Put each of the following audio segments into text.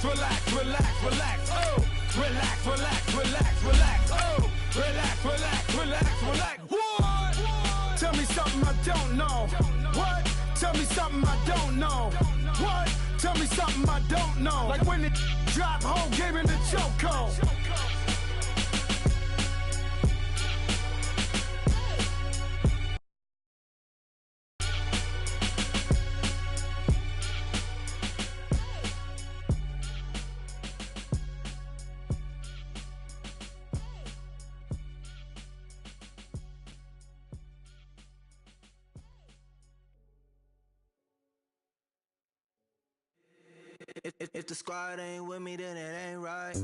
relax, relax, relax, oh. Relax, relax, relax, relax, oh. Relax, relax, relax, relax. What? Tell me something I don't know. What? Tell me something I don't know. What? Tell me something I don't know. Like when it drop, whole game in the chokehold. If the squad ain't with me, then it ain't right.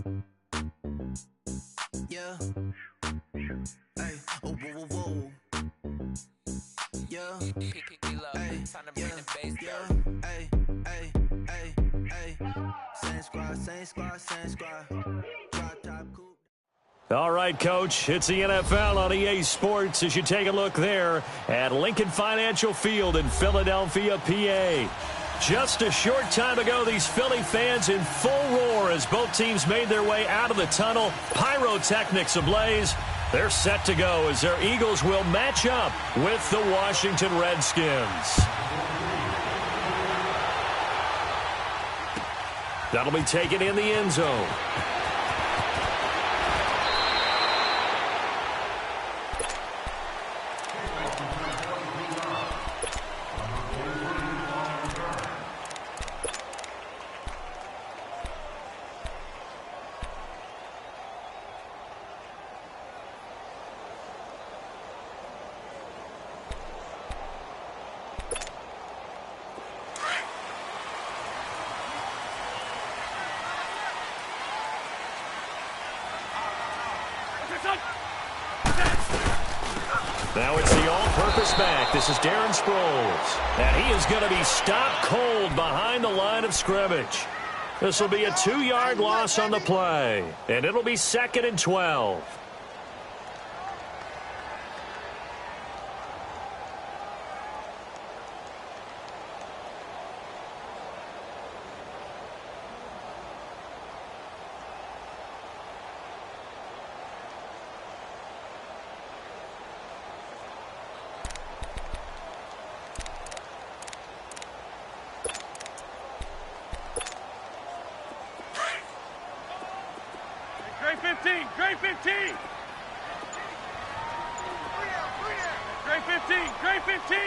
Yeah. Hey. Oh, whoa, whoa, whoa. Yeah. Hey. Yeah. Hey. Hey. Hey. Hey. Same squad, same squad, same squad. Drop top coupe. All right, Coach, it's the NFL on EA Sports as you take a look there at Lincoln Financial Field in Philadelphia, PA. Just a short time ago, these Philly fans in full roar as both teams made their way out of the tunnel. Pyrotechnics ablaze. They're set to go as their Eagles will match up with the Washington Redskins. That'll be taken in the end zone. Now it's the all-purpose back. This is Darren Sproles. And he is going to be stopped cold behind the line of scrimmage. This will be a 2-yard loss on the play. And it'll be 2nd and 12. Gray 15! Gray 15! Gray 15!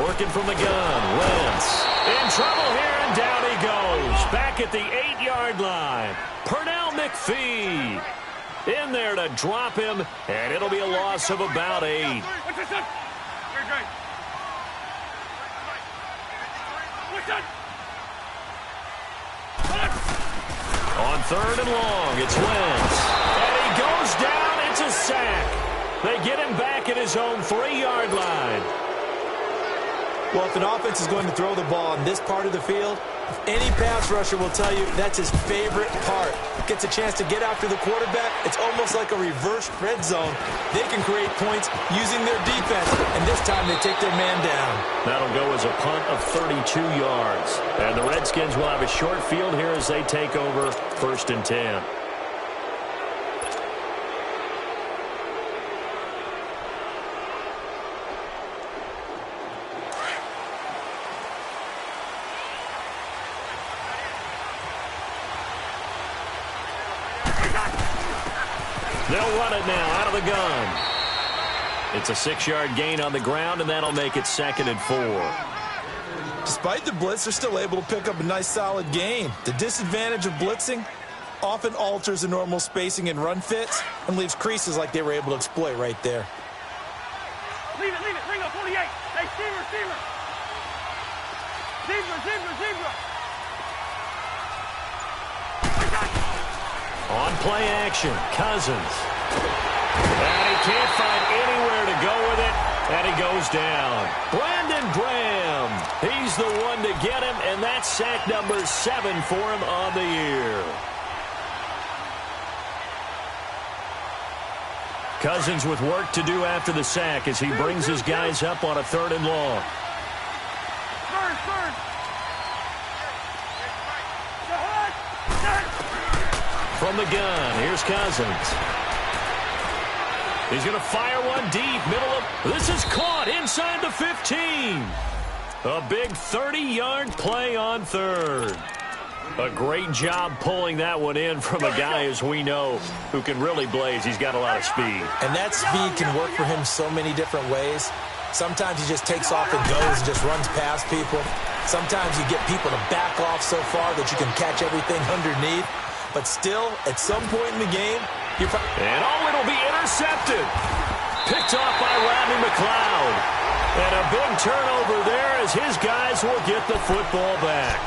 Working from the gun, Wentz. In trouble here, and down he goes. Back at the 8-yard line. Pernell McPhee in there to drop him, and it'll be a loss of about 8. On 3rd and long, it's Wentz. And he goes down. It's a sack. They get him back at his own 3-yard line. Well, if an offense is going to throw the ball in this part of the field, any pass rusher will tell you that's his favorite part. Gets a chance to get after the quarterback. It's almost like a reverse red zone. They can create points using their defense, and this time they take their man down. That'll go as a punt of 32 yards. And the Redskins will have a short field here as they take over 1st and 10. They'll run it now out of the gun. It's a 6-yard gain on the ground, and that'll make it 2nd and 4. Despite the blitz, they're still able to pick up a nice, solid gain. The disadvantage of blitzing often alters the normal spacing and run fits and leaves creases like they were able to exploit right there. Leave it. Bring up 48. Hey, Zebra. Zebra. On play action, Cousins. And he can't find anywhere to go with it, and he goes down. Brandon Graham, he's the one to get him, and that's sack number 7 for him on the year. Cousins with work to do after the sack as he brings his guys up on a 3rd and long. From the gun, here's Cousins. He's going to fire one deep, middle of... This is caught inside the 15. A big 30-yard play on third. A great job pulling that one in from a guy, as we know, who can really blaze. He's got a lot of speed. And that speed can work for him so many different ways. Sometimes he just takes off and goes and just runs past people. Sometimes you get people to back off so far that you can catch everything underneath. But still, at some point in the game, you're... And it'll be intercepted. Picked off by Rodney McLeod. And a big turnover there as his guys will get the football back.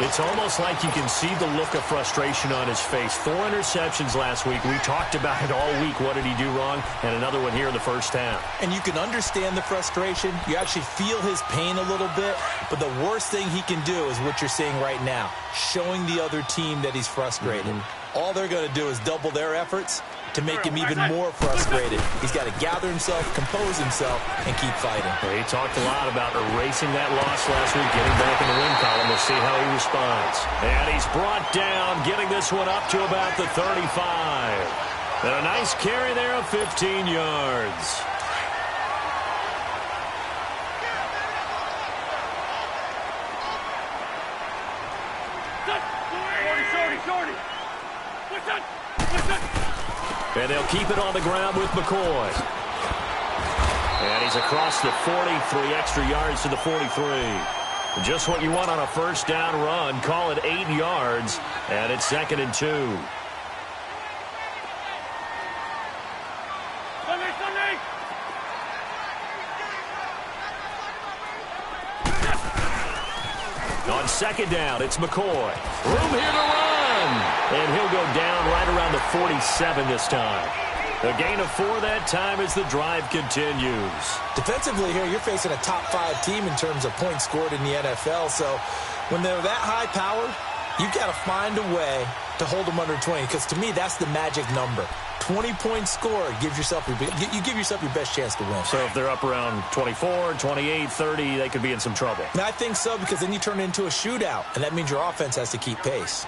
It's almost like you can see the look of frustration on his face. 4 interceptions last week. We talked about it all week. What did he do wrong? And another one here in the first half. And you can understand the frustration. You actually feel his pain a little bit. But the worst thing he can do is what you're seeing right now, showing the other team that he's frustrated. All they're going to do is double their efforts to make him even more frustrated. He's got to gather himself, compose himself, and keep fighting. He talked a lot about erasing that loss last week, getting back in the win column. We'll see how he responds. And he's brought down, getting this one up to about the 35. And a nice carry there of 15 yards. Shorty. And they'll keep it on the ground with McCoy. And he's across the 40, 3 extra yards to the 43. Just what you want on a first down run. Call it 8 yards, and it's 2nd and 2. Sunday. On 2nd down, it's McCoy. Room here to run. And he'll go down right around the 47 this time. A gain of 4 that time as the drive continues. Defensively here, you're facing a top 5 team in terms of points scored in the NFL. So when they're that high powered, you've got to find a way to hold them under 20. Because to me, that's the magic number. 20 points scored gives yourself you give yourself your best chance to win. So if they're up around 24, 28, 30, they could be in some trouble. And I think so, because then you turn it into a shootout, and that means your offense has to keep pace.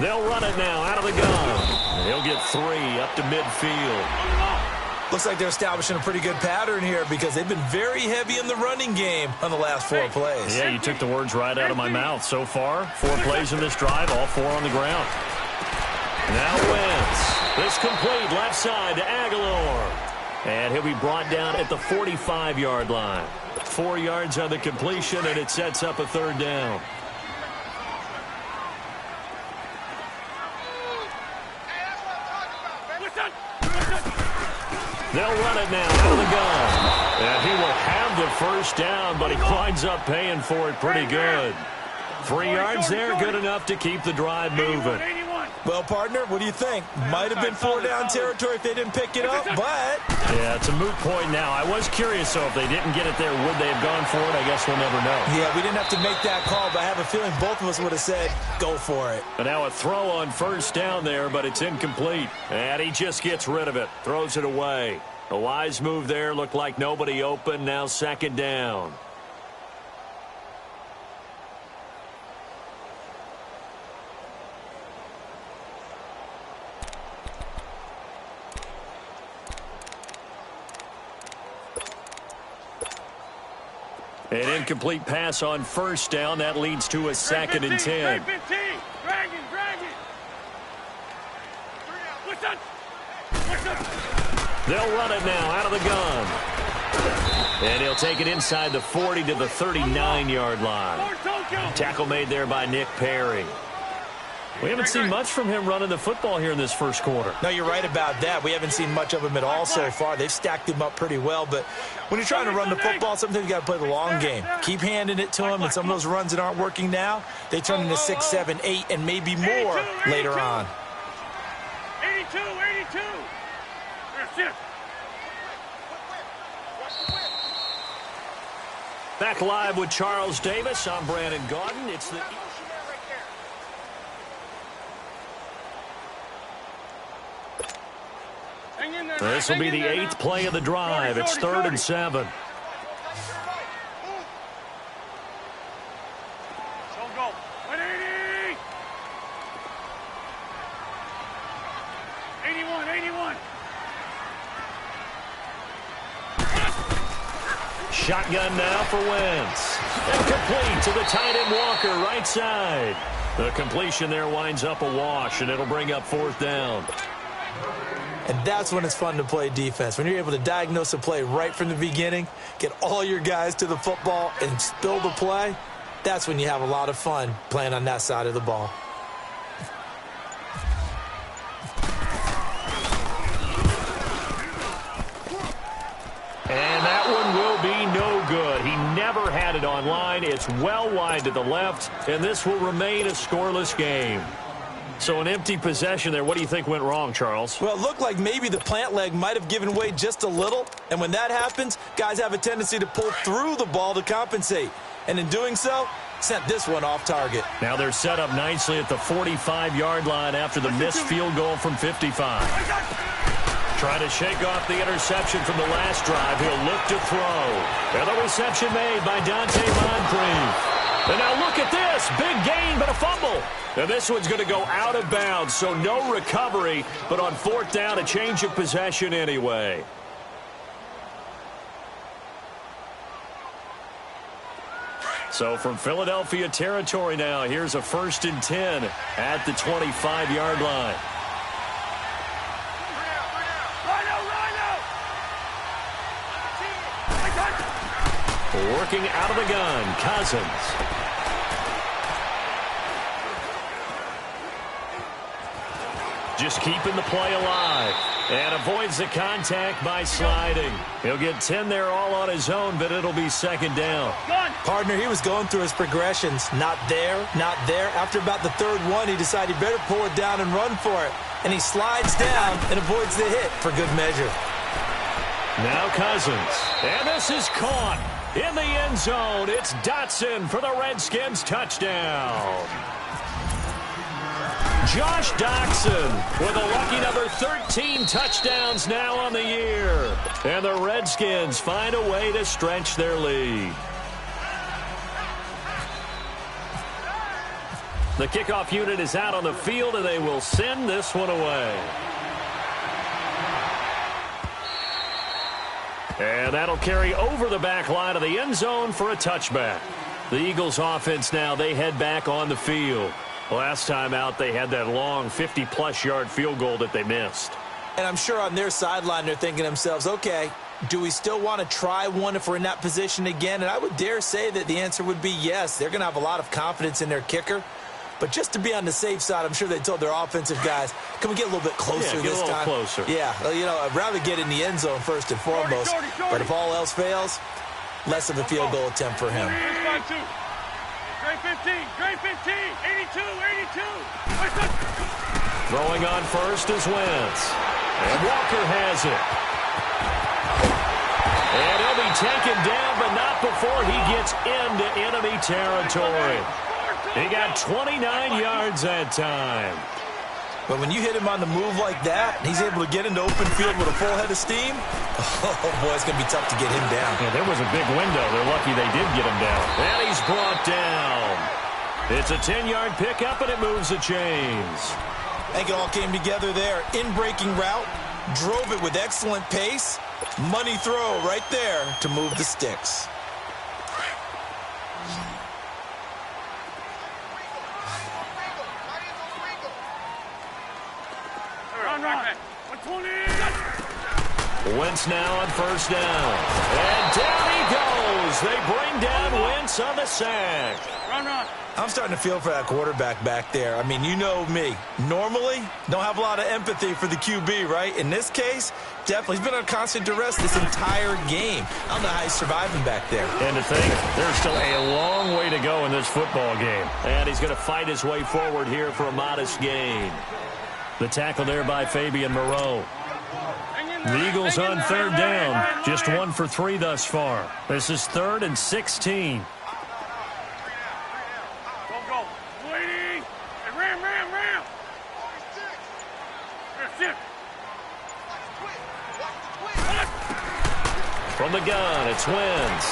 They'll run it now out of the gun. And he'll get 3 up to midfield. Looks like they're establishing a pretty good pattern here because they've been very heavy in the running game on the last 4 plays. Yeah, you took the words right out of my mouth. So far, 4 plays in this drive, all 4 on the ground. Now Wentz. This complete left side to Aguilar. And he'll be brought down at the 45-yard line. 4 yards on the completion, and it sets up a 3rd down. They'll run it now out of the gun. And he will have the first down, but he winds up paying for it pretty good. 3 yards there, good enough to keep the drive moving. Well, partner, what do you think? Might have been 4-down territory if they didn't pick it up, but... Yeah, it's a moot point now. I was curious, so if they didn't get it there, would they have gone for it? I guess we'll never know. Yeah, we didn't have to make that call, but I have a feeling both of us would have said, go for it. But now a throw on first down there, but it's incomplete. And he just gets rid of it, throws it away. A wise move there, looked like nobody open, now 2nd down. An incomplete pass on first down. That leads to a 2nd and 10. Drag it. They'll run it now out of the gun. And he'll take it inside the 40 to the 39-yard line. Tackle made there by Nick Perry. We haven't seen much from him running the football here in this first quarter. No, you're right about that. We haven't seen much of him at all so far. They've stacked him up pretty well, but when you're trying to run the football, sometimes you got to play the long game. Keep handing it to him, and some of those runs that aren't working now, they turn into 6, 7, 8, and maybe more later on. 82. That's it. Back live with Charles Davis. I'm Brandon Gaudin. It's the... This will be the 8th play of the drive. It's 3rd and 7. Shotgun now for Wentz. And complete to the tight end Walker, right side. The completion there winds up a wash, and it'll bring up 4th down. And that's when it's fun to play defense. When you're able to diagnose a play right from the beginning, get all your guys to the football, and spill the play, that's when you have a lot of fun playing on that side of the ball. And that one will be no good. He never had it on line. It's well wide to the left, and this will remain a scoreless game. So an empty possession there. What do you think went wrong, Charles? Well, it looked like maybe the plant leg might have given way just a little, and when that happens, guys have a tendency to pull through the ball to compensate. And in doing so, sent this one off target. Now they're set up nicely at the 45-yard line after the missed field goal from 55. Trying to shake off the interception from the last drive. He'll look to throw. And the reception made by Dante Moncrief. And now look at this. Big gain, but a fumble. And this one's going to go out of bounds, so no recovery. But on 4th down, a change of possession anyway. So from Philadelphia territory now, here's a 1st and 10 at the 25-yard line. Working out of the gun, Cousins. Just keeping the play alive. And avoids the contact by sliding. He'll get 10 there all on his own, but it'll be 2nd down. Partner, he was going through his progressions. Not there, not there. After about the 3rd one, he decided he better pull it down and run for it. And he slides down and avoids the hit for good measure. Now Cousins. And this is caught. In the end zone, it's Dotson for the Redskins touchdown. Josh Doctson with a lucky number 13 touchdowns now on the year. And the Redskins find a way to stretch their lead. The kickoff unit is out on the field, and they will send this one away. And that'll carry over the back line of the end zone for a touchback. The Eagles offense now, they head back on the field. Last time out, they had that long 50-plus yard field goal that they missed. And I'm sure on their sideline, they're thinking to themselves, okay, do we still want to try one if we're in that position again? And I would dare say that the answer would be yes. They're going to have a lot of confidence in their kicker. But just to be on the safe side, I'm sure they told their offensive guys, can we get a little bit closer this time? Closer. Yeah, well, you know, I'd rather get in the end zone first and foremost. But if all else fails, less of a field goal attempt for him. Grade 15, grade 15, 82, 82. Throwing on first is Wentz. And Walker has it. And he'll be taken down, but not before he gets into enemy territory. He got 29 yards that time. But when you hit him on the move like that, he's able to get into open field with a full head of steam, oh, boy, it's going to be tough to get him down. Yeah, there was a big window. They're lucky they did get him down. And he's brought down. It's a 10-yard pickup, and it moves the chains. I think it all came together there. In-breaking route, drove it with excellent pace. Money throw right there to move the sticks. Wentz now on first down. And down he goes. They bring down Wentz on the sack. Run. I'm starting to feel for that quarterback back there. I mean, you know me. Normally, don't have a lot of empathy for the QB, right? In this case, definitely. He's been on constant duress this entire game. I don't know how he's surviving back there. And to think, there's still a long way to go in this football game. And he's going to fight his way forward here for a modest gain. The tackle there by Fabian Moreau. The Eagles on third down. Just 1 for 3 thus far. This is 3rd and 16. Go. Waiting. And ram. From the gun, it's Wentz.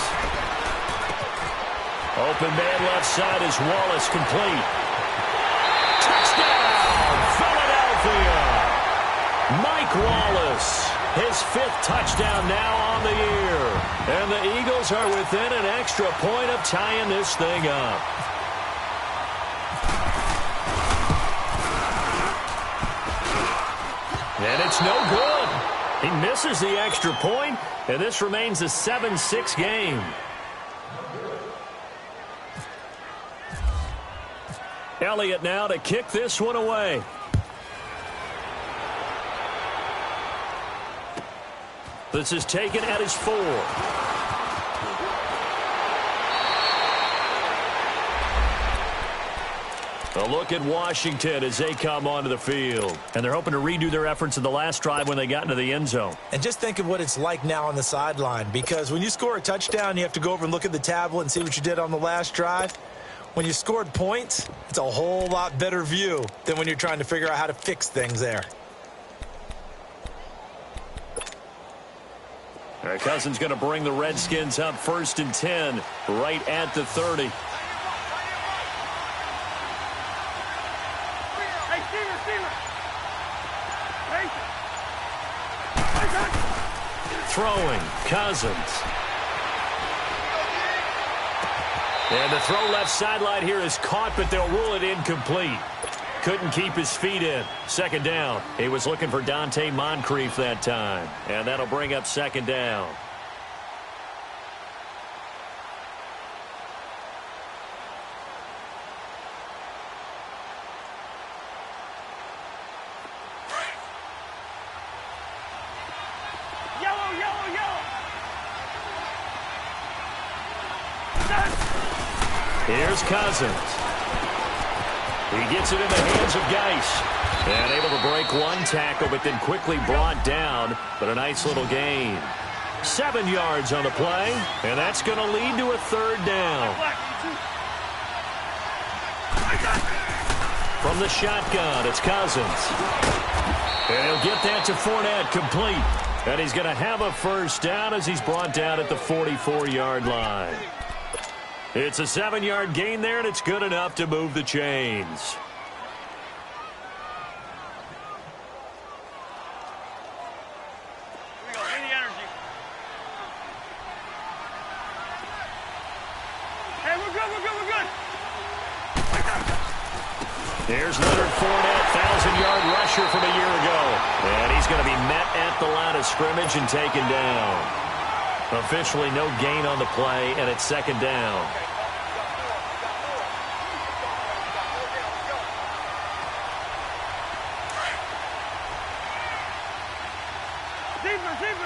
Open man left side is Wallace, complete. Touchdown, Philadelphia. Mike Wallace His 5th touchdown now on the year. And the Eagles are within an extra point of tying this thing up. And it's no good. He misses the extra point, and this remains a 7-6 game. Elliott now to kick this one away. This is taken at his 4. A look at Washington as they come onto the field. And they're hoping to redo their efforts in the last drive when they got into the end zone. And just think of what it's like now on the sideline, because when you score a touchdown, you have to go over and look at the tablet and see what you did on the last drive. When you scored points, it's a whole lot better view than when you're trying to figure out how to fix things there. All right, Cousins going to bring the Redskins up 1st and 10 right at the 30. Throwing, Cousins. And the throw left sideline here is caught, but they'll rule it incomplete. Couldn't keep his feet in. 2nd down. He was looking for Dante Moncrief that time. And that'll bring up 2nd down. Here's Cousins. He gets it in the hands of Geis. And able to break one tackle, but then quickly brought down. But a nice little gain. 7 yards on the play. And that's going to lead to a 3rd down. From the shotgun, it's Cousins. And he'll get that to Fournette, complete. And he's going to have a 1st down as he's brought down at the 44-yard line. It's a 7-yard gain there, and it's good enough to move the chains. Here we go. Bring the energy. Hey, we're good, we're good, we're good. Here's Leonard Fournette, 1,000-yard rusher from a year ago. And he's going to be met at the line of scrimmage and taken down. Officially no gain on the play, and it's 2nd down.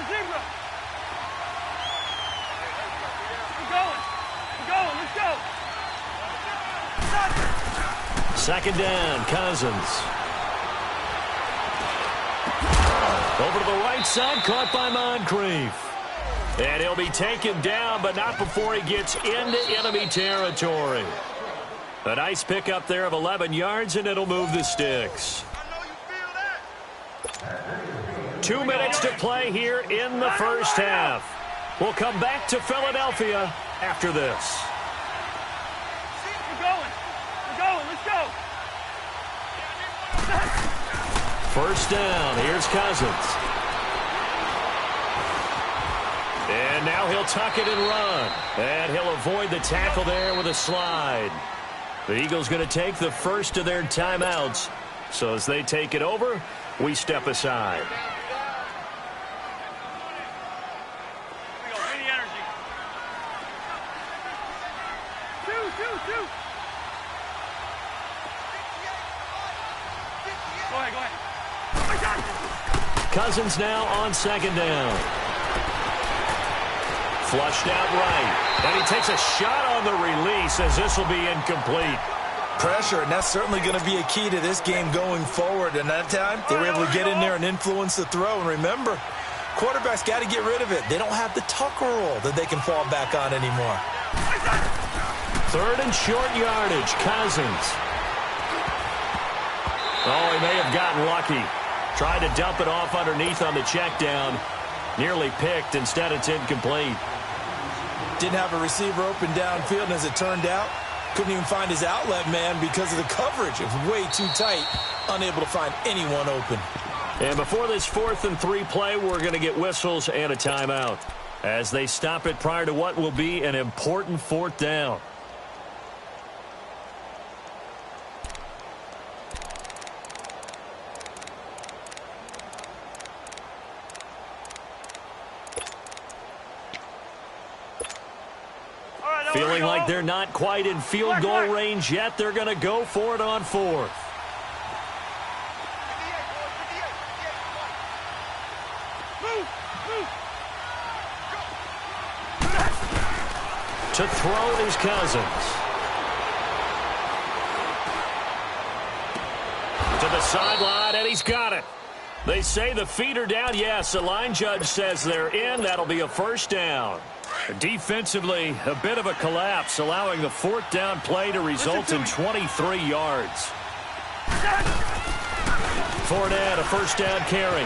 Zebra. We're going, let's go. 2nd down, Cousins. Over to the right side, caught by Moncrief. And he'll be taken down, but not before he gets into enemy territory. A nice pickup there of 11 yards, and it'll move the sticks. 2 minutes to play here in the 1st half. We'll come back to Philadelphia after this. We're going, let's go. 1st down, here's Cousins. And now he'll tuck it and run. And he'll avoid the tackle there with a slide. The Eagles going to take the first of their timeouts. So as they take it over, we step aside. Here we go, bring the energy. Two. Go ahead. Cousins now on 2nd down. Flushed out right. And he takes a shot on the release as this will be incomplete. Pressure, and that's certainly going to be a key to this game going forward. And that time, they were able to get in there and influence the throw. And remember, quarterbacks got to get rid of it. They don't have the Tucker rule that they can fall back on anymore. 3rd and short yardage, Cousins. Oh, he may have gotten lucky. Tried to dump it off underneath on the check down. Nearly picked. Instead, it's incomplete. Didn't have a receiver open downfield, and as it turned out, couldn't even find his outlet man because of the coverage. It was way too tight, unable to find anyone open. And before this 4th and 3 play, we're going to get whistles and a timeout as they stop it prior to what will be an important 4th down. Feeling like they're not quite in field goal range yet. They're going to go for it on 4th. To throw is Cousins. To the sideline, and he's got it. They say the feet are down. Yes, the line judge says they're in. That'll be a 1st down. Defensively, a bit of a collapse, allowing the 4th down play to result in 23 yards. Fournette, a 1st down carry.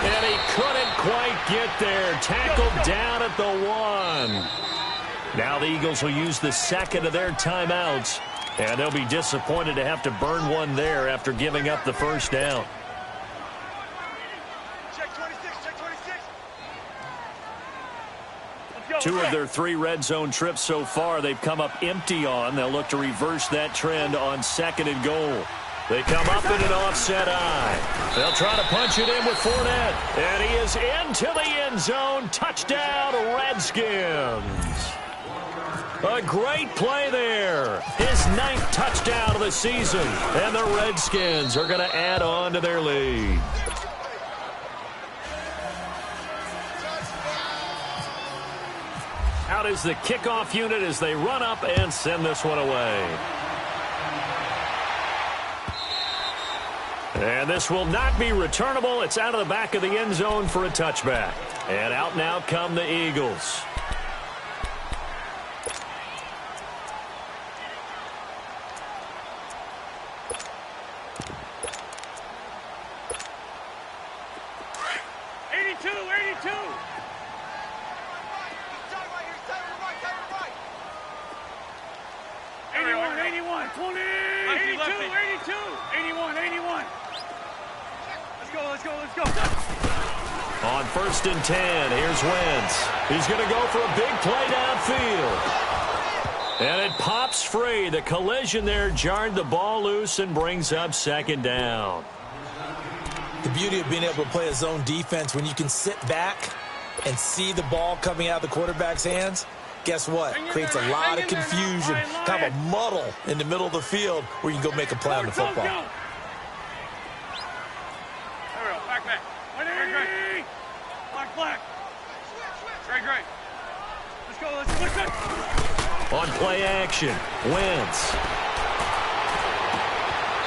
And he couldn't quite get there. Tackled down at the 1. Now the Eagles will use the 2nd of their timeouts, and they'll be disappointed to have to burn one there after giving up the 1st down. Two of their 3 red zone trips so far, they've come up empty on. They'll look to reverse that trend on 2nd and goal. They come up in an offset eye. They'll try to punch it in with Fournette. And he is into the end zone. Touchdown, Redskins. A great play there. His 9th touchdown of the season. And the Redskins are going to add on to their lead. Out is the kickoff unit as they run up and send this one away. And this will not be returnable. It's out of the back of the end zone for a touchback. And out now come the Eagles. On 1st and 10, here's Wentz. He's going to go for a big play downfield. And it pops free. The collision there jarred the ball loose and brings up 2nd down. The beauty of being able to play a zone defense, when you can sit back and see the ball coming out of the quarterback's hands, guess what? Creates a lot of confusion, kind of a muddle in the middle of the field where you can go make a play on the football. On play action, Wentz.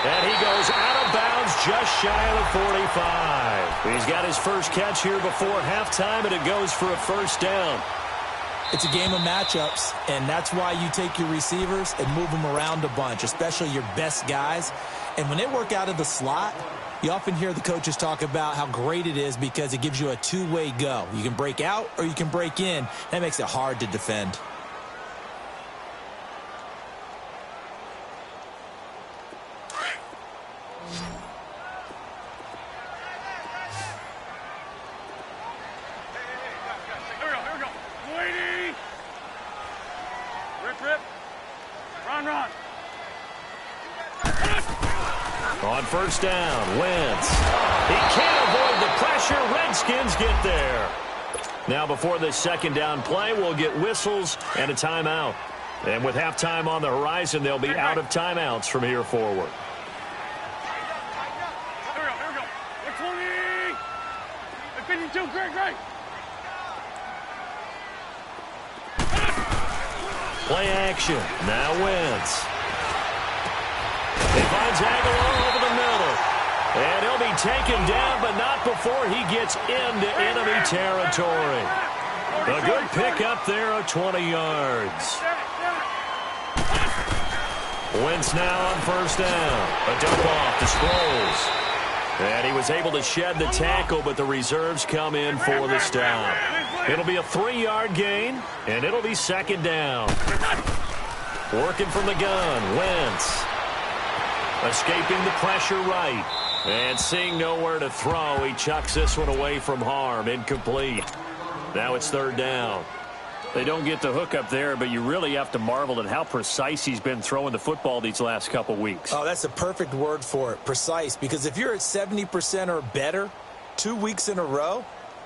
And he goes out of bounds just shy of the 45. He's got his first catch here before halftime, and it goes for a 1st down. It's a game of matchups, and that's why you take your receivers and move them around a bunch, especially your best guys. And when they work out of the slot, you often hear the coaches talk about how great it is because it gives you a two-way go. You can break out or you can break in. That makes it hard to defend. On 1st down, Wentz. He can't avoid the pressure. Redskins get there. Now before this 2nd down play, we'll get whistles and a timeout. And with halftime on the horizon, they'll be out of timeouts from here forward. Here we go. 20. 52, great. Play action. Now Wentz. He finds Aguilar over the middle. And he'll be taken down, but not before he gets into enemy territory. A good pickup there of 20 yards. Wentz now on 1st down. A dump off to Sproles. And he was able to shed the tackle, but the reserves come in for the stop. It'll be a 3-yard gain, and it'll be 2nd down. Working from the gun, Wentz. Escaping the pressure right. And seeing nowhere to throw, he chucks this one away from harm. Incomplete. Now it's third down. They don't get the hook up there, but you really have to marvel at how precise he's been throwing the football these last couple weeks. Oh, that's a perfect word for it, precise, because if you're at 70% or better 2 weeks in a row,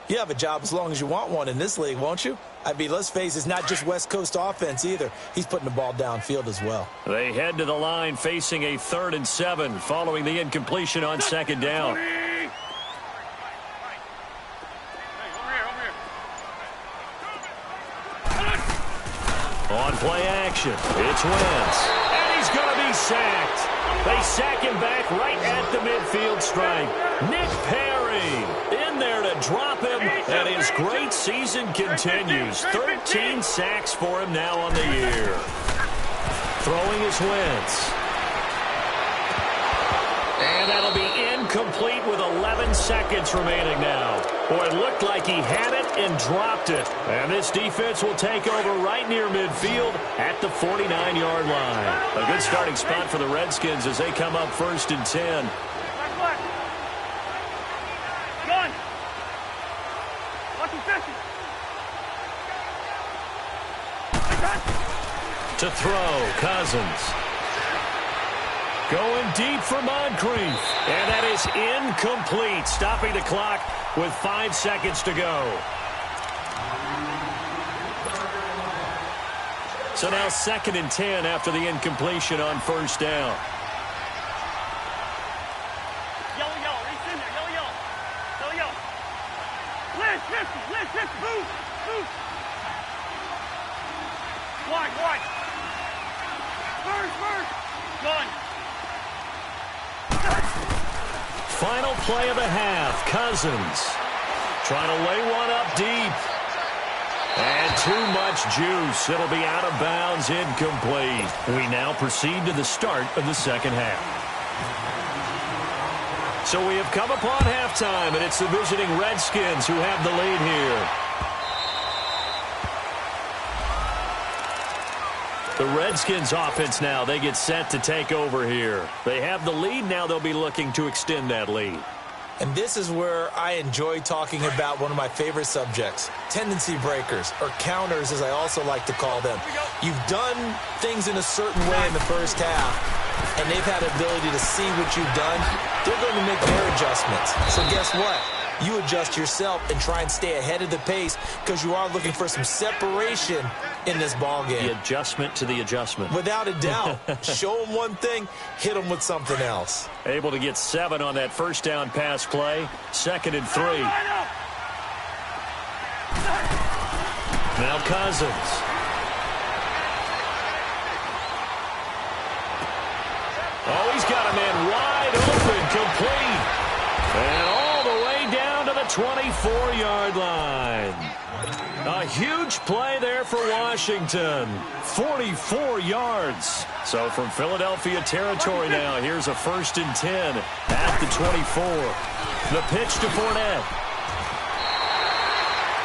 you have a job as long as you want one in this league, won't you? I mean, let's face it, it's not just West Coast offense either. He's putting the ball downfield as well. They head to the line facing a 3rd and 7 following the incompletion on second down. On play action, it's Wentz, and he's going to be sacked. They sack him back right at the midfield stripe. Nick Perry in there to drop him, and his great season continues. 13 sacks for him now on the year. Throwing is Wentz. And that'll be incomplete with 11 seconds remaining now. Boy, it looked like he had it and dropped it. And this defense will take over right near midfield at the 49-yard line. A good starting spot for the Redskins as they come up 1st and 10. To throw, Cousins. Going deep for Moncrief. And that is incomplete. Stopping the clock with 5 seconds to go. So now 2nd and 10 after the incompletion on 1st down. Yellow, yellow. Reach in there. Yellow, yellow. Yellow, yellow. Liz, 50. Move. Wide. First. Gun. Final play of the half. Cousins trying to lay one up deep. And too much juice. It'll be out of bounds, incomplete. We now proceed to the start of the second half. So we have come upon halftime, and it's the visiting Redskins who have the lead here. The Redskins offense now, they get set to take over here. They have the lead. Now they'll be looking to extend that lead. And this is where I enjoy talking about one of my favorite subjects, tendency breakers, or counters as I also like to call them. You've done things in a certain way in the first half, and they've had the ability to see what you've done. They're going to make their adjustments. So guess what? You adjust yourself and try and stay ahead of the pace because you are looking for some separation in this ball game. The adjustment to the adjustment. Without a doubt. Show them one thing, hit them with something else. Able to get 7 on that 1st down pass play. 2nd and 3. Now Cousins. Oh, he's got a man wide open, complete. And all the way down to the 24-yard line. A huge play there for Washington. 44 yards. So from Philadelphia territory now, here's a 1st and 10 at the 24. The pitch to Fournette.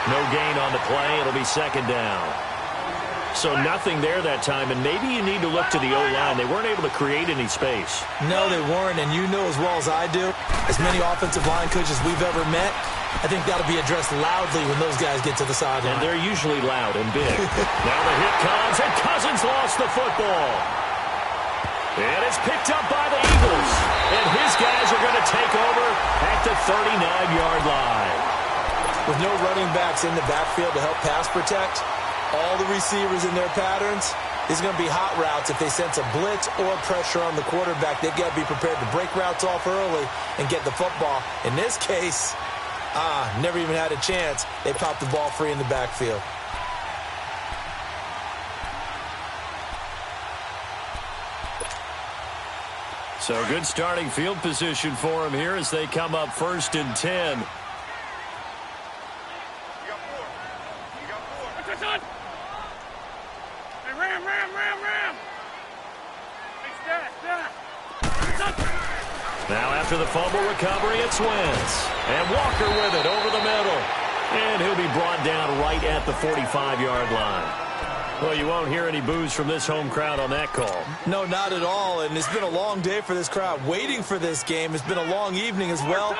No gain on the play. It'll be 2nd down. So nothing there that time, and maybe you need to look to the O-line. They weren't able to create any space. No, they weren't, and you know as well as I do, as many offensive line coaches we've ever met, I think that'll be addressed loudly when those guys get to the sideline. And they're usually loud and big. Now the hit comes, and Cousins lost the football. And it's picked up by the Eagles. And his guys are going to take over at the 39-yard line. With no running backs in the backfield to help pass protect, all the receivers in their patterns, these are going to be hot routes. If they sense a blitz or pressure on the quarterback, they've got to be prepared to break routes off early and get the football. In this case, never even had a chance. They popped the ball free in the backfield. So good starting field position for them here as they come up 1st and 10. Now after the fumble recovery, it's Wentz. And Walker with it over the middle. And he'll be brought down right at the 45-yard line. Well, you won't hear any boos from this home crowd on that call. No, not at all, and it's been a long day for this crowd. Waiting for this game. It's been a long evening as well.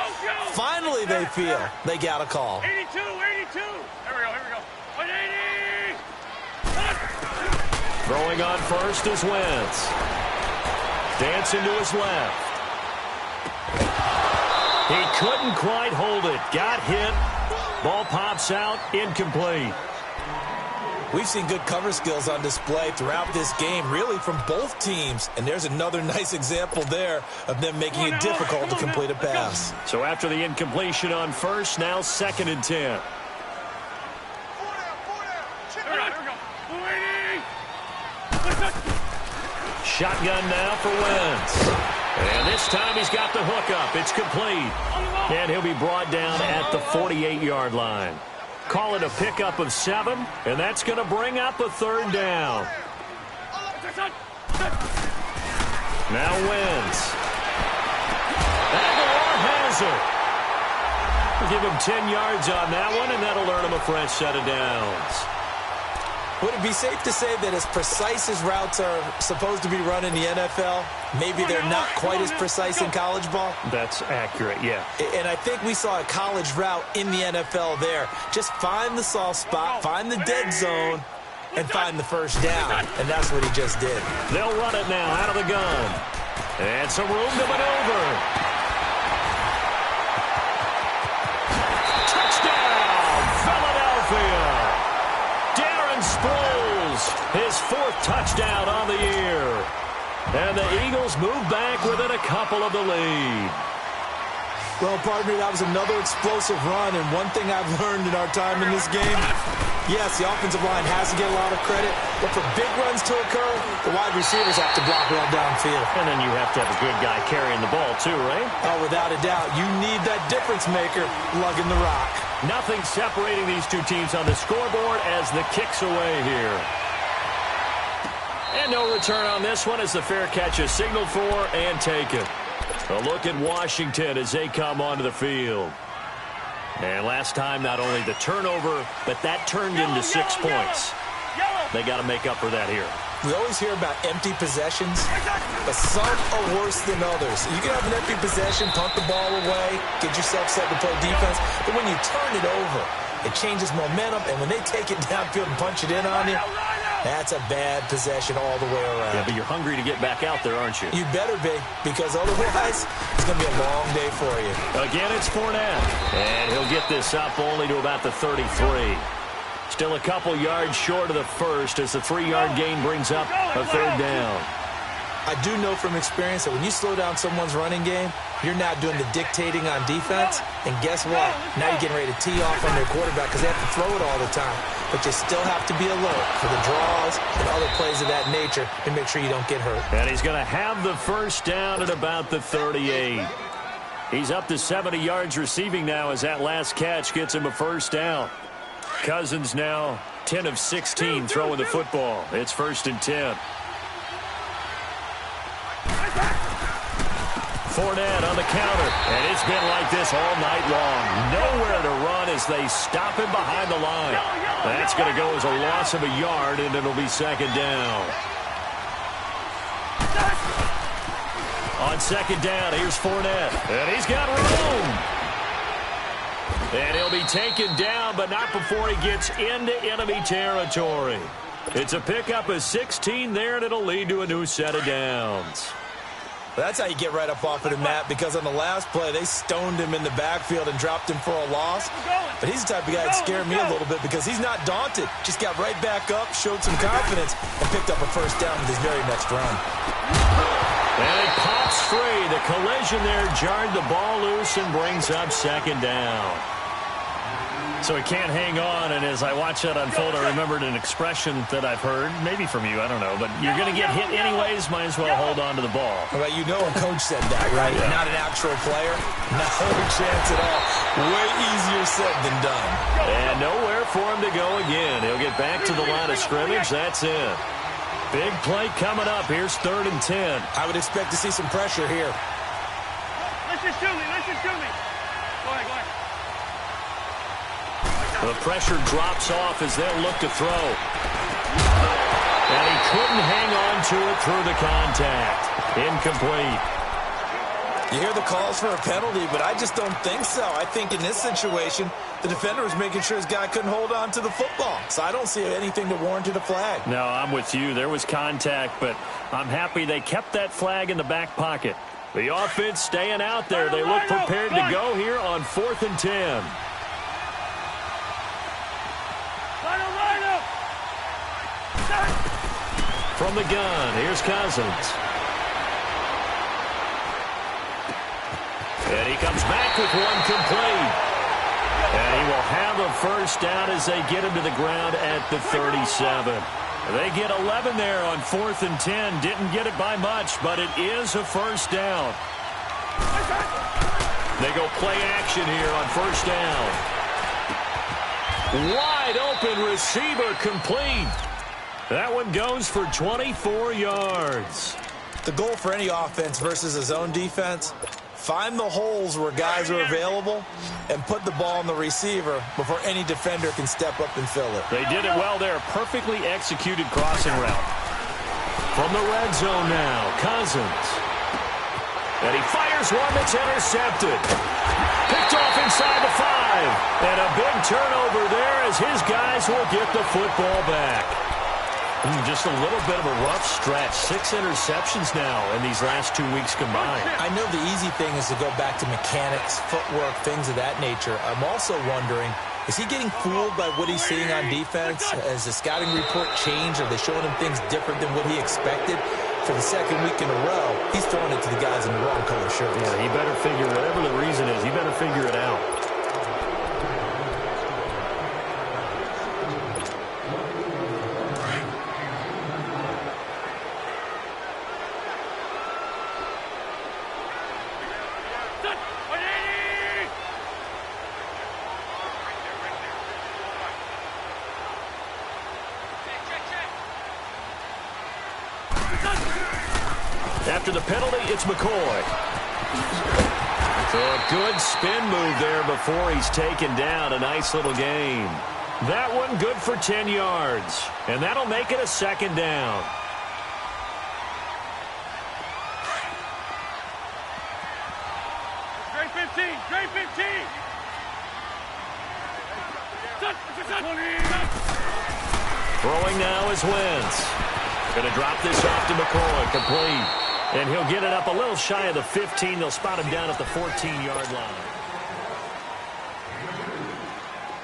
Finally, they feel they got a call. 82, 82. Here we go. 180. Throwing on first is Wentz. Dancing to his left. He couldn't quite hold it. Got hit. Ball pops out. Incomplete. We've seen good cover skills on display throughout this game, really from both teams. And there's another nice example there of them making it difficult to complete a pass. So after the incompletion on first, now 2nd and 10. Here we go. 280. Shotgun now for Wentz. And this time he's got the hookup. It's complete. And he'll be brought down at the 48-yard line. Call it a pickup of 7, and that's going to bring up a 3rd down. Now Wentz. Aguilar has it. We'll give him 10 yards on that one, and that'll earn him a fresh set of downs. Would it be safe to say that as precise as routes are supposed to be run in the NFL, maybe they're not quite as precise in college ball? That's accurate, yeah. And I think we saw a college route in the NFL there. Just find the soft spot, find the dead zone, and find the first down. And that's what he just did. They'll run it now out of the gun. And some room to maneuver. Touchdown, Philadelphia. Sproles, his 4th touchdown on the year. And the Eagles move back within a couple of the lead. Well, partner, that was another explosive run, and one thing I've learned in our time in this game, yes, the offensive line has to get a lot of credit, but for big runs to occur, the wide receivers have to block well downfield. And then you have to have a good guy carrying the ball too, right? Oh, without a doubt. You need that difference maker lugging the rock. Nothing separating these two teams on the scoreboard as the kick's away here. And no return on this one as the fair catch is signaled for and taken. A look at Washington as they come onto the field. And last time, not only the turnover, but that turned into 6 points. They got to make up for that here. We always hear about empty possessions, but some are worse than others. You can have an empty possession, punt the ball away, get yourself set to play defense, but when you turn it over, it changes momentum, and when they take it downfield and punch it in on you, that's a bad possession all the way around. Yeah, but you're hungry to get back out there, aren't you? You better be, because otherwise, it's going to be a long day for you. Again, it's Fournette, and he'll get this up only to about the 33. Still a couple yards short of the first as the 3-yard gain brings up a 3rd down. I do know from experience that when you slow down someone's running game, you're not doing the dictating on defense. And guess what? Now you're getting ready to tee off on their quarterback because they have to throw it all the time. But you still have to be alert for the draws and other plays of that nature and make sure you don't get hurt. And he's going to have the first down at about the 38. He's up to 70 yards receiving now as that last catch gets him a first down. Cousins now 10 of 16 throwing the football. It's 1st and 10. Fournette on the counter, and it's been like this all night long. Nowhere to run as they stop him behind the line. That's going to go as a loss of a yard, and it'll be 2nd down. On 2nd down, here's Fournette, and he's got room. And he'll be taken down, but not before he gets into enemy territory. It's a pickup of 16 there, and it'll lead to a new set of downs. That's how you get right up off of the mat, because on the last play, they stoned him in the backfield and dropped him for a loss. But he's the type of guy that scared me a little bit because he's not daunted. Just got right back up, showed some confidence, and picked up a first down with his very next run. And it pops free. The collision there jarred the ball loose and brings up 2nd down. So he can't hang on, and as I watch that unfold, I remembered an expression that I've heard, maybe from you, I don't know, but you're going to get hit anyways, might as well hold on to the ball. Well, you know a coach said that, right? Yeah. Not an actual player. No chance at all. Way easier said than done. And nowhere for him to go again. He'll get back to the line of scrimmage. That's it. Big play coming up. Here's 3rd and 10. I would expect to see some pressure here. Listen to me. Go ahead. The pressure drops off as they'll look to throw. couldn't hang on to it through the contact. Incomplete. You hear the calls for a penalty, but I just don't think so. I think in this situation, the defender was making sure his guy couldn't hold on to the football. So I don't see anything to warrant a flag. No, I'm with you. There was contact, but I'm happy they kept that flag in the back pocket. The offense staying out there. They look prepared to go here on 4th and 10. From the gun, here's Cousins. And he comes back with one complete. And he will have a first down as they get him to the ground at the 37. They get 11 there on 4th and 10. Didn't get it by much, but it is a first down. They go play action here on first down. Wide open receiver complete. That one goes for 24 yards. The goal for any offense versus a zone defense, find the holes where guys are available and put the ball on the receiver before any defender can step up and fill it. They did it well there. Perfectly executed crossing route. From the red zone now, Cousins. And he fires one that's intercepted. Picked off inside the 5. And a big turnover there as his guys will get the football back. Just a little bit of a rough stretch. 6 interceptions now in these last 2 weeks combined. I know the easy thing is to go back to mechanics, footwork, things of that nature. I'm also wondering, is he getting fooled by what he's seeing on defense? Has the scouting report changed? Are they showing him things different than what he expected? For the second week in a row, he's throwing it to the guys in the wrong color shirts. Yeah, he better figure, whatever the reason is, he better figure it out. After the penalty, it's McCoy. So a good spin move there before he's taken down. A nice little gain. That one good for 10 yards. And that'll make it a second down. Great 15, great 15. Throwing now is Wentz. Going to drop this off to McCoy. Complete. And he'll get it up a little shy of the 15. They'll spot him down at the 14-yard line.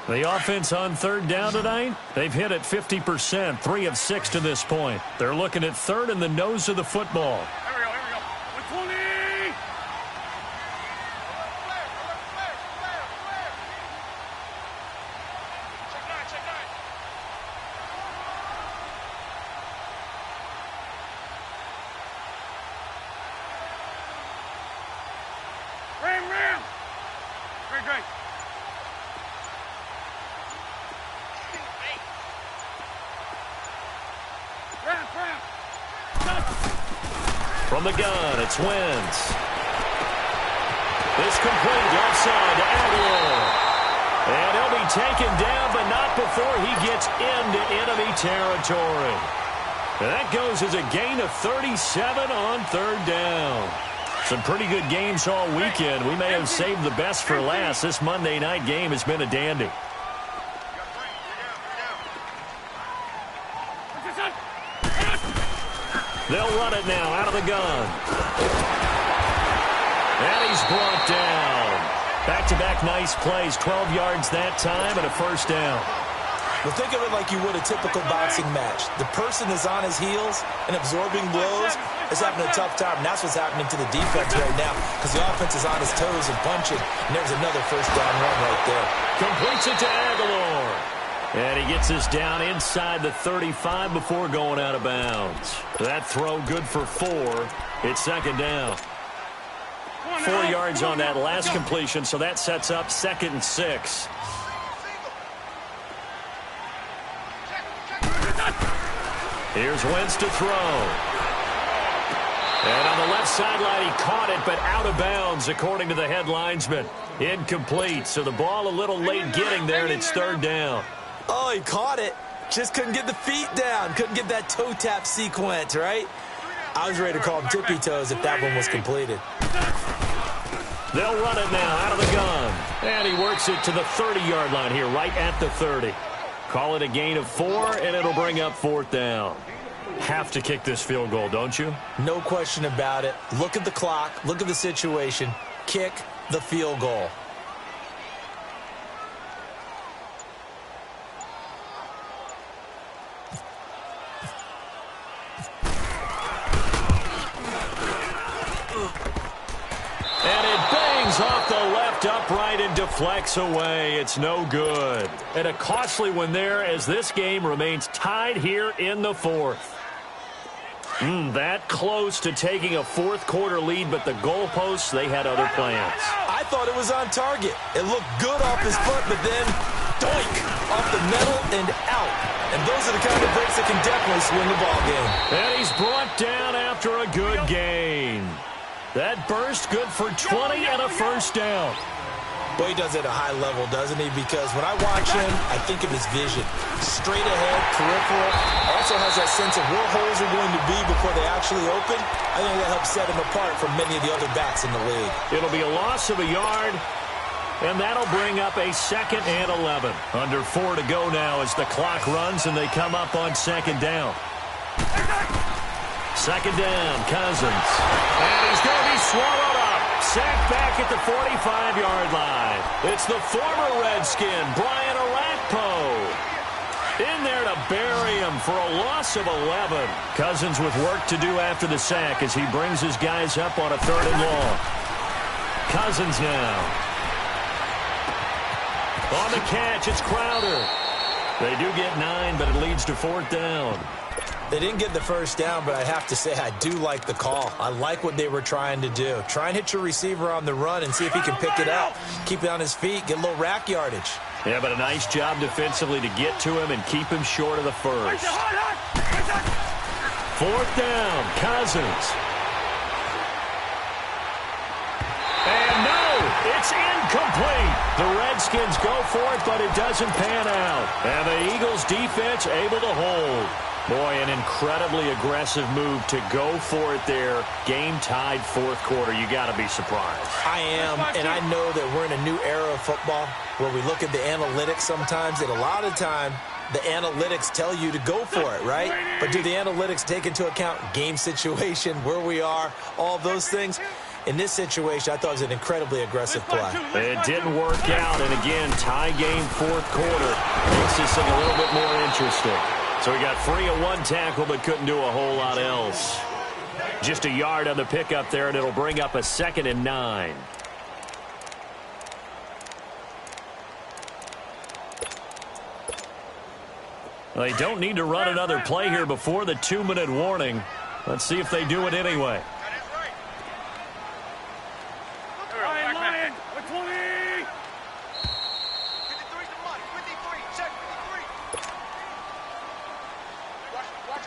The offense on 3rd down tonight, they've hit it 50%, 3 of 6 to this point. They're looking at 3rd in the nose of the football. Here we go, here we go. 120! Check 9, check 9. Ram! Great. Ram! From the gun, it's Wentz. It's complete outside to Aguilar. And he'll be taken down, but not before he gets into enemy territory. And that goes as a gain of 37 on 3rd down. Some pretty good games all weekend. We may have saved the best for last. This Monday night game has been a dandy. They'll run it now out of the gun. And he's brought down. Back-to-back nice plays. 12 yards that time and a first down. Well, think of it like you would a typical boxing match. The person is on his heels and absorbing blows is having a tough time. And that's what's happening to the defense right now because the offense is on his toes and punching. And there's another first down run right there. Completes it to Aguilar. And he gets us down inside the 35 before going out of bounds. That throw good for 4. It's second down. 4 yards on that last completion, so that sets up 2nd and 6. Here's Wentz to throw. And on the left sideline, he caught it, but out of bounds, according to the head linesman. Incomplete, so the ball a little late getting there, and it's 3rd down. Oh, he caught it. Just couldn't get the feet down. Couldn't get that toe tap sequence, right? I was ready to call him tippy toes if that one was completed. They'll run it now out of the gun. And he works it to the 30-yard line here, right at the 30. Call it a gain of 4, and it'll bring up 4th down. Have to kick this field goal, don't you? No question about it. Look at the clock. Look at the situation. Kick the field goal. And it bangs off the left upright and deflects away. It's no good. And a costly one there as this game remains tied here in the 4th. That close to taking a fourth-quarter lead, but the goalposts, they had other plans. I thought it was on target. It looked good off his foot, but then, doink, off the metal and out. And those are the kind of breaks that can definitely swing the ball game. And he's brought down after a good gain. That burst good for 20 and a first down. Boy, he does it at a high level, doesn't he? Because when I watch him, I think of his vision. Straight ahead, peripheral. Also has that sense of where holes are going to be before they actually open. I think that helps set him apart from many of the other backs in the league. It'll be a loss of a yard, and that'll bring up a 2nd and 11. Under 4 to go now as the clock runs and they come up on 2nd down. 2nd down, Cousins. And he's going to be swallowed up. Sacked back at the 45-yard line. It's the former Redskin, Brian Orakpo. In there to bury him for a loss of 11. Cousins with work to do after the sack as he brings his guys up on a 3rd and long. Cousins now. On the catch, it's Crowder. They do get 9, but it leads to 4th down. They didn't get the first down, but I have to say I do like the call. I like what they were trying to do. Try and hit your receiver on the run and see if he can pick it out. Keep it on his feet, get a little rack yardage. Yeah, but a nice job defensively to get to him and keep him short of the first. 4th down, Cousins. And no, it's incomplete. The Redskins go for it, but it doesn't pan out. And the Eagles defense able to hold. Boy, an incredibly aggressive move to go for it there. Game tied 4th quarter. You got to be surprised. I am, and I know that we're in a new era of football where we look at the analytics sometimes, and a lot of time the analytics tell you to go for it, right? But do the analytics take into account game situation, where we are, all those things? In this situation, I thought it was an incredibly aggressive play. It didn't work out, and again, tie game 4th quarter makes this thing a little bit more interesting. So he got free of one tackle, but couldn't do a whole lot else. Just a yard on the pickup there, and it'll bring up a 2nd and 9. They don't need to run another play here before the 2-minute warning. Let's see if they do it anyway.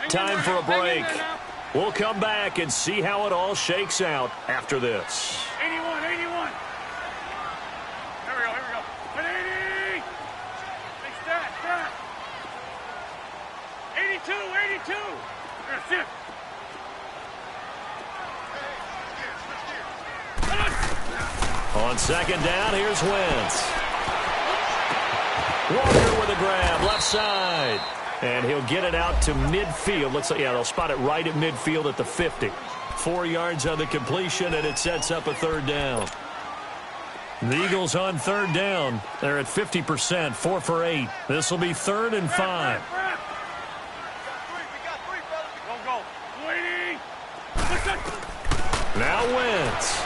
Time for a break. We'll come back and see how it all shakes out after this. 81. Here we go. 180. Big stat. 82. Here, sit. On 2nd down, here's Wentz. Walker with a grab, left side. And he'll get it out to midfield. Looks like, yeah, they'll spot it right at midfield at the 50. 4 yards on the completion, and it sets up a 3rd down. The Eagles on 3rd down. They're at 50%, 4 for 8. This will be 3rd and 5. Go. Waiting. Now Wentz.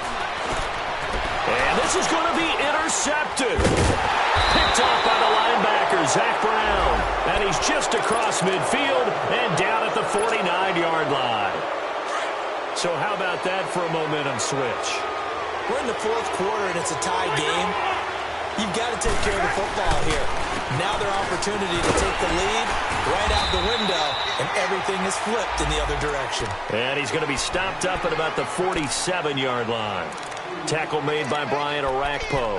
And this is going to be intercepted. Picked off by the linebacker, Zach Brown. And he's just across midfield and down at the 49-yard line. So how about that for a momentum switch? We're in the 4th quarter, and it's a tie game. You've got to take care of the football here. Now their opportunity to take the lead right out the window, and everything is flipped in the other direction. And he's going to be stopped up at about the 47-yard line. Tackle made by Brian Orakpo.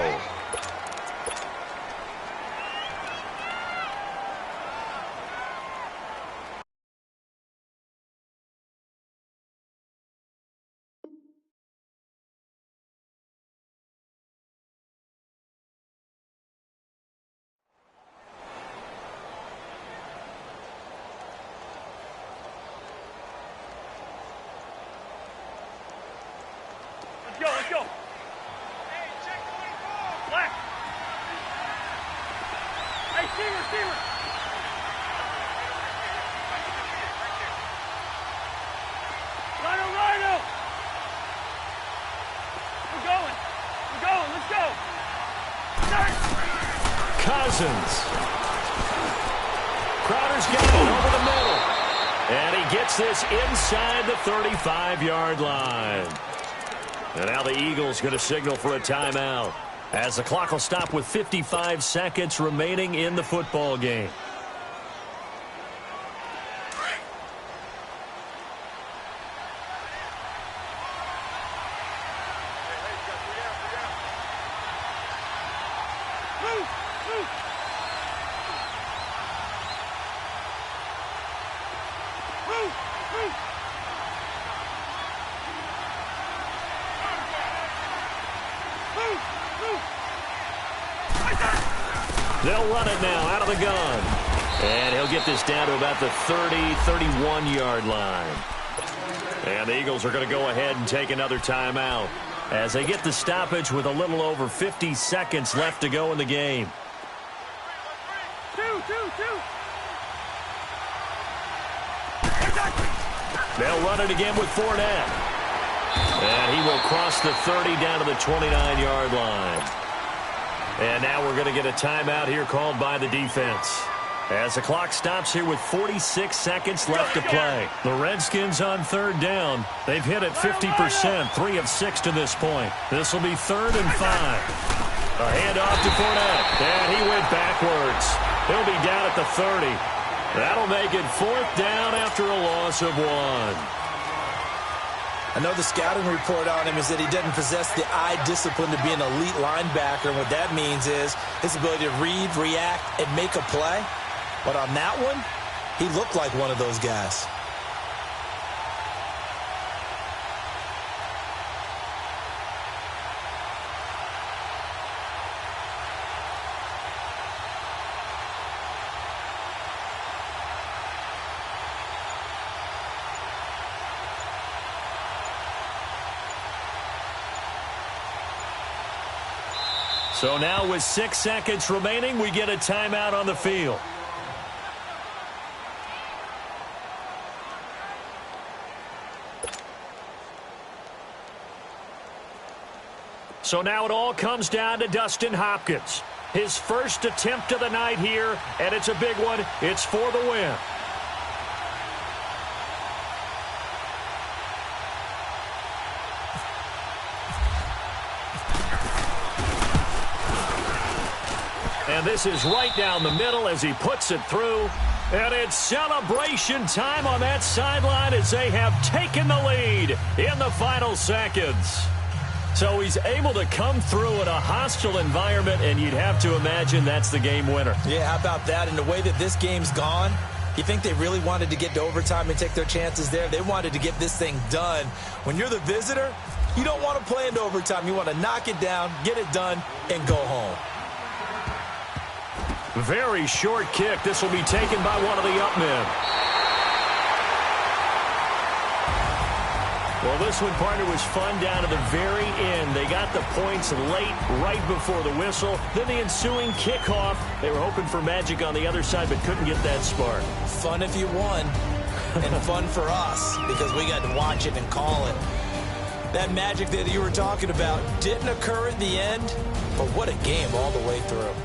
receiver. Rhino. We're going. Let's go. Cousins. Crowder's got it over the middle. And he gets this inside the 35-yard line. And now the Eagles going to signal for a timeout, as the clock will stop with 55 seconds remaining in the football game. They'll run it now out of the gun. And he'll get this down to about the 30, 31-yard line. And the Eagles are going to go ahead and take another timeout as they get the stoppage with a little over 50 seconds left to go in the game. They'll run it again with Fournette. And he will cross the 30 down to the 29-yard line. And now we're going to get a timeout here called by the defense, as the clock stops here with 46 seconds left to play. The Redskins on third down. They've hit it 50%, 3 of 6 to this point. This will be 3rd and 5. A handoff to Fournette, and he went backwards. He'll be down at the 30. That'll make it 4th down after a loss of 1. I know the scouting report on him is that he doesn't possess the eye discipline to be an elite linebacker. And what that means is his ability to read, react, and make a play. But on that one, he looked like one of those guys. So now with 6 seconds remaining, we get a timeout on the field. So now it all comes down to Dustin Hopkins. His first attempt of the night here, and it's a big one. It's for the win. And this is right down the middle as he puts it through. And it's celebration time on that sideline as they have taken the lead in the final seconds. So he's able to come through in a hostile environment, and you'd have to imagine that's the game winner. Yeah, how about that? And the way that this game's gone, you think they really wanted to get to overtime and take their chances there? They wanted to get this thing done. When you're the visitor, you don't want to play into overtime. You want to knock it down, get it done, and go home. Very short kick. This will be taken by one of the up men. Well, this one, partner, was fun down to the very end. They got the points late, right before the whistle. Then the ensuing kickoff. They were hoping for magic on the other side, but couldn't get that spark. Fun if you won, and fun for us, because we got to watch it and call it. That magic that you were talking about didn't occur at the end, but what a game all the way through.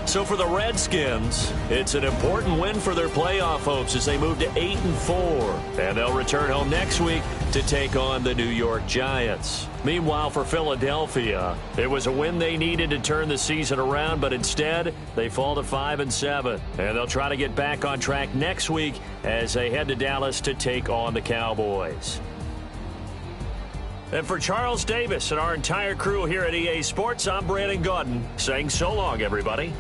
So for the Redskins, it's an important win for their playoff hopes as they move to 8-4. And they'll return home next week to take on the New York Giants. Meanwhile, for Philadelphia, it was a win they needed to turn the season around, but instead they fall to 5-7. And they'll try to get back on track next week as they head to Dallas to take on the Cowboys. And for Charles Davis and our entire crew here at EA Sports, I'm Brandon Gaudin saying so long, everybody.